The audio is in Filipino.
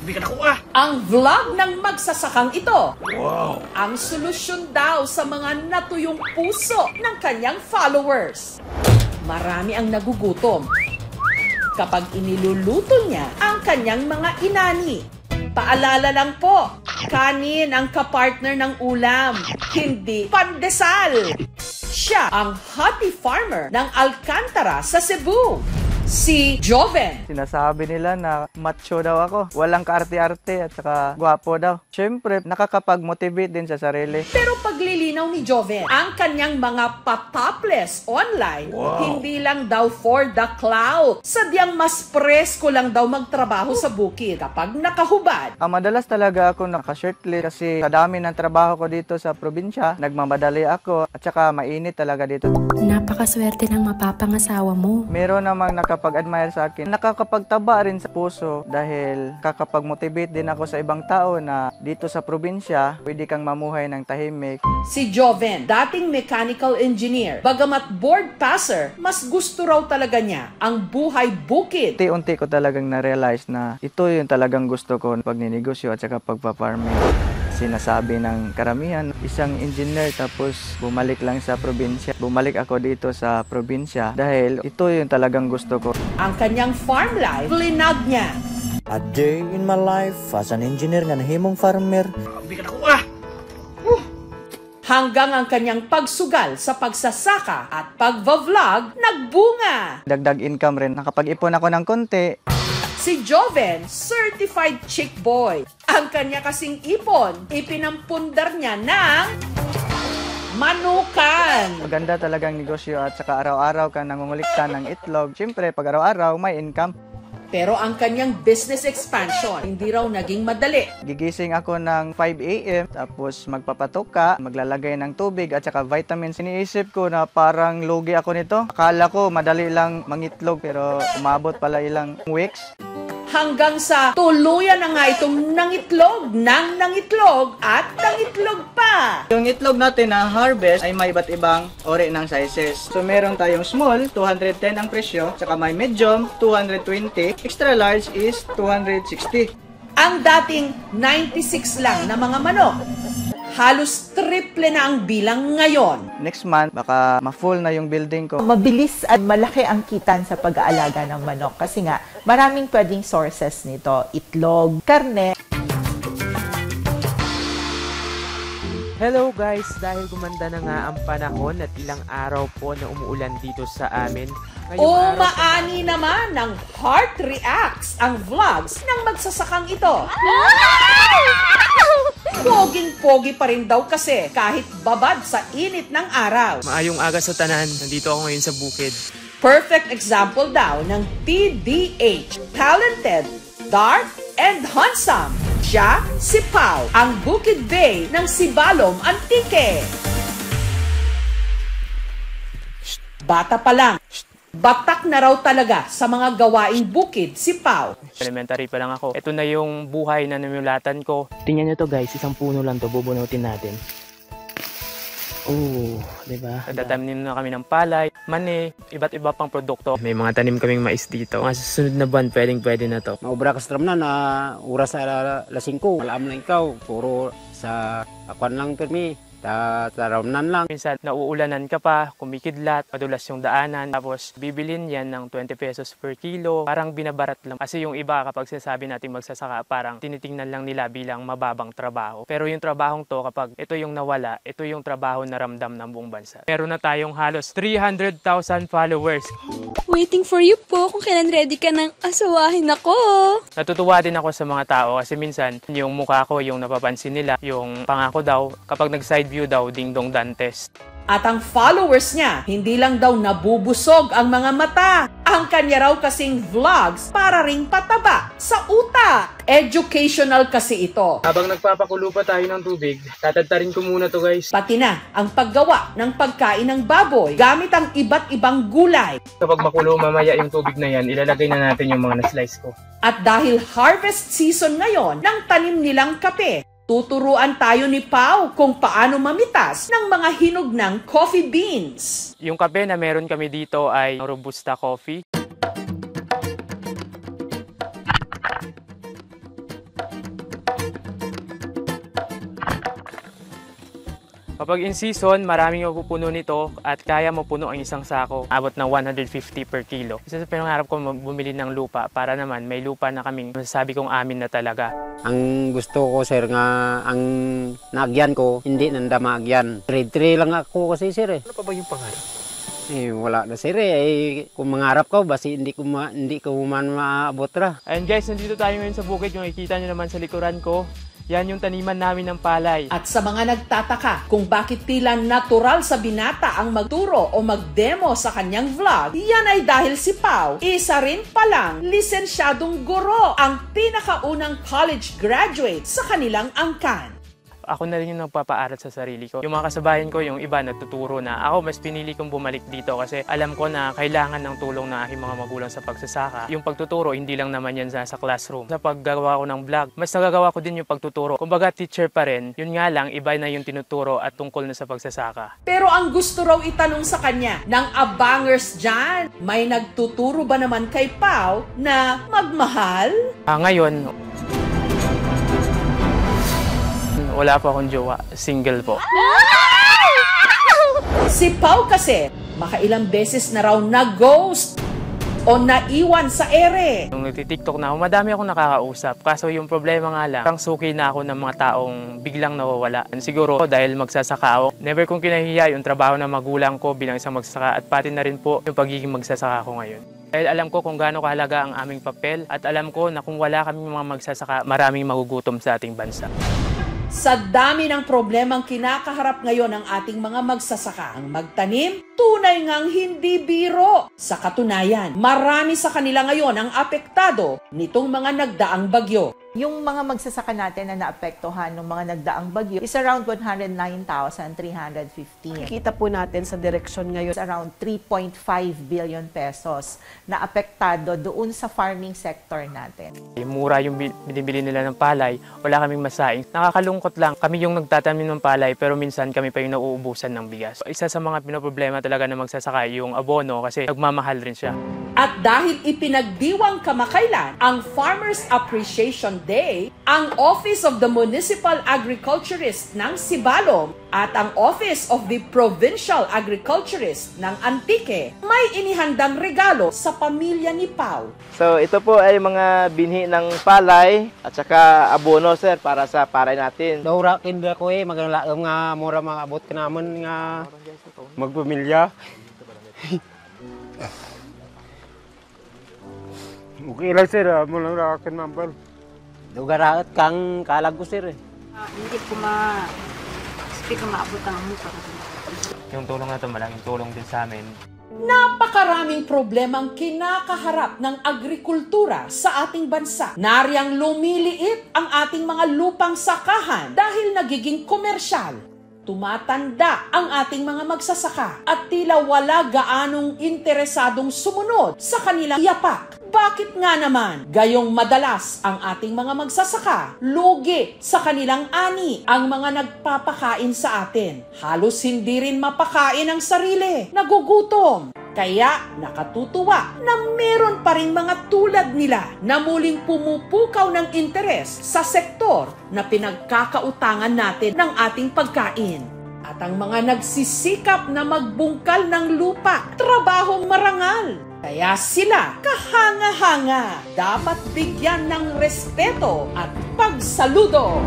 Hindi ka nakuha. Ang vlog ng magsasakang ito, wow, ang solusyon daw sa mga natuyong puso ng kanyang followers. Marami ang nagugutom kapag iniluluto niya ang kanyang mga inani. Paalala lang po, kanin ang kapartner ng ulam, hindi pandesal. Siya ang hottie farmer ng Alcantara sa Cebu, si Joven. Sinasabi nila na macho daw ako, walang kaarte-arte at saka gwapo daw. Siyempre, nakakapag-motivate din sa sarili. Pero paglilinaw ni Joven, ang kanyang mga patopless online, hindi lang daw for the clout. Sadyang mas presko lang daw magtrabaho sa bukid kapag nakahubad. Madalas talaga ako naka-shirtless kasi sa dami ng trabaho ko dito sa probinsya, nagmamadali ako at saka mainit talaga dito. Napakaswerte ng mapapangasawa mo. Meron namang nakapag-admire sa akin. Nakakapagtaba rin sa puso dahil kakapag-motivate din ako sa ibang tao na dito sa probinsya, pwede kang mamuhay ng tahimik. Si Joven, dating mechanical engineer, bagamat board passer, mas gusto raw talaga niya ang buhay bukid. Unti-unti ko talagang na-realize na ito yung talagang gusto ko pag ninegosyo at saka pagpa-farming. Sinasabi ng karamihan, isang engineer tapos bumalik lang sa probinsya. Bumalik ako dito sa probinsya dahil ito yung talagang gusto ko. Ang kanyang farm life, linag niya. A day in my life as an engineer nga nahimong farmer. Hindi ka nakuha. Hanggang ang kanyang pagsugal sa pagsasaka at pagva-vlog nagbunga. Dagdag income rin. Nakapag-ipon ako ng konti. Si Joven, certified chick boy. Ang kanya kasing ipon, ipinampundar niya ng manukan. Maganda talagang negosyo at saka araw-araw ka nangungulikta ng itlog. Siyempre, pag araw-araw may income. Pero ang kanyang business expansion, hindi raw naging madali. Gigising ako ng 5 a.m. tapos magpapatoka, maglalagay ng tubig at saka vitamins. Iniisip ko na parang lugi ako nito. Akala ko madali lang mangitlog pero umabot pala ilang weeks. Hanggang sa tuluyan na nga itong nangitlog at nangitlog pa. Yung itlog natin na harvest ay may iba't ibang ori ng sizes. So meron tayong small, 210 ang presyo, saka may medium, 220, extra large is 260. Ang dating 96 lang na mga manok, halos triple na ang bilang ngayon. Next month, baka ma-full na yung building ko. Mabilis at malaki ang kitan sa pag-aalaga ng manok kasi nga maraming pwedeng sources nito. Itlog, karne. Hello guys! Dahil gumanda na nga ang panahon at ilang araw po na umuulan dito sa amin. Umaani naman ng Heart Reacts ang vlogs ng magsasakang ito. Poging-pogi pa rin daw kasi kahit babad sa init ng araw. Maayong aga sa tanan. Nandito ako ngayon sa bukid. Perfect example daw ng TDH. Talented, dark, and handsome. Siya, si Pau, ang Bukid Bay ng Sibalom Antique. Bata pa lang, batak na raw talaga sa mga gawaing bukid si Pau. Elementary pa lang ako. Ito na yung buhay na namulatan ko. Tingnan nyo to guys, isang puno lang to, bubunutin natin. Oh, diba? Tatanim na kami ng palay, mani, iba't iba pang produkto. May mga tanim kaming mais dito. Mga susunod na buwan, pwede na to. Maubra ka sa na oras sa lasing ko. Alam lang ikaw, puro sa akuan lang pirmi. Taramnan lang. Minsan nauulanan ka pa, kumikidlat, madulas yung daanan, tapos bibilin yan ng 20 pesos per kilo. Parang binabarat lang. Kasi yung iba kapag sinasabi natin magsasaka, parang tinitingnan lang nila bilang mababang trabaho. Pero yung trabahong to, kapag ito yung nawala, ito yung trabaho na ramdam ng buong bansa. Meron na tayong halos 300,000 followers. Waiting for you po kung kailan ready ka ng asawahin ako. Natutuwa din ako sa mga tao kasi minsan yung mukha ko yung napapansin nila, yung pangako daw, kapag nag-side view daw, ding-dong Dantes. At ang followers niya, hindi lang daw nabubusog ang mga mata. Ang kanya raw kasing vlogs para ring pataba sa utak. Educational kasi ito. Habang nagpapakulo pa tayo ng tubig, tatadtarin ko muna to guys. Pati na ang paggawa ng pagkain ng baboy gamit ang iba't ibang gulay. Kapag makulo mamaya yung tubig na yan, ilalagay na natin yung mga na-slice ko. At dahil harvest season ngayon ng tanim nilang kape, tuturuan tayo ni Pau kung paano mamitas ng mga hinog ng coffee beans. Yung kape na meron kami dito ay Robusta coffee. Kapag in season, maraming mapupuno nito at kaya mapuno ang isang sako. Abot ng 150 per kilo. Isa sa pinangarap ko bumili ng lupa para naman may lupa na kaming masasabi kong amin na talaga. Ang gusto ko sir nga, ang naagyan ko, hindi nanda maagyan. Grade 3 lang ako kasi sir eh. Ano pa ba yung pangarap? Eh, wala na sir eh. Kung mangarap ko, basi hindi ko man maabot ra. Ayan guys, nandito tayo ngayon sa bukid. Yung nakikita nyo naman sa likuran ko. Yan yung taniman namin ng palay. At sa mga nagtataka kung bakit tila natural sa binata ang magturo o mag-demo sa kanyang vlog, yan ay dahil si Pao, isa rin palang lisensyadong guro, ang pinakaunang college graduate sa kanilang angkan. Ako na rin yung nagpapaaral sa sarili ko. Yung mga kasabayan ko, yung iba nagtuturo na. Ako, mas pinili kong bumalik dito kasi alam ko na kailangan ng tulong ng aking mga magulang sa pagsasaka. Yung pagtuturo, hindi lang naman yan sa classroom. Sa paggagawa ko ng vlog, mas nagagawa ko din yung pagtuturo. Kumbaga, teacher pa rin. Yun nga lang, iba na yung tinuturo at tungkol na sa pagsasaka. Pero ang gusto raw itanong sa kanya ng abangers dyan, may nagtuturo ba naman kay Pao na magmahal? Ngayon, wala pa akong jowa. Single po. Si Pao kasi, makailang beses na raw na-ghost o naiwan sa ere. Nung nagtitiktok na ako, madami akong nakakausap. Kaso yung problema nga lang, parang suki na ako ng mga taong biglang nawawala. Siguro dahil magsasaka ako, never kong kinahiya yung trabaho ng magulang ko bilang isang magsasaka at pati na rin po yung pagiging magsasaka ko ngayon. Dahil alam ko kung gaano kahalaga ang aming papel at alam ko na kung wala kaming mga magsasaka, maraming magugutom sa ating bansa. Sa dami ng problemang kinakaharap ngayon ng ating mga magsasaka, ang magtanim, tunay ngang hindi biro. Sa katunayan, marami sa kanila ngayon ang apektado nitong mga nagdaang bagyo. Yung mga magsasaka natin na naapektuhan ng mga nagdaang bagyo is around 109,315. Kita po natin sa direksyon ngayon. It's around 3.5 billion pesos na apektado doon sa farming sector natin. Mura yung binibili nila ng palay, wala kaming masaing. Nakakalungkot lang, kami yung nagtatanim ng palay pero minsan kami pa yung nauubusan ng bigas. Isa sa mga pinoproblema talaga na magsasaka yung abono kasi nagmamahal rin siya. At dahil ipinagdiwang kamakailan ang Farmers Appreciation Day, ang Office of the Municipal Agriculturist ng Sibalom at ang Office of the Provincial Agriculturist ng Antique may inihandang regalo sa pamilya ni Pao. So ito po ay mga binhi ng palay at saka abono sir para sa paray natin. Daura kinda ko eh, magalaom nga mura maabot ka naman nga magpamilya. Okay lang sir, mo lang rakin mambal. Dugaraat kang kalag ko sir eh. Hindi ko speak ang maabot ang muka. Yung tulong na ito, malaking tulong din sa amin. Napakaraming problemang kinakaharap ng agrikultura sa ating bansa. Nariyang lumiliit ang ating mga lupang sakahan dahil nagiging komersyal. Tumatanda ang ating mga magsasaka at tila wala gaanong interesadong sumunod sa kanilang yapak. Bakit nga naman gayong madalas ang ating mga magsasaka lugi sa kanilang ani ang mga nagpapakain sa atin? Halos hindi rin mapakain ang sarili, nagugutom. Kaya nakatutuwa na meron pa rin mga tulad nila na muling pumupukaw ng interes sa sektor na pinagkakautangan natin ng ating pagkain. At ang mga nagsisikap na magbungkal ng lupa, trabahong marangal. Kaya sila, kahanga-hanga, dapat bigyan ng respeto at pagsaludo.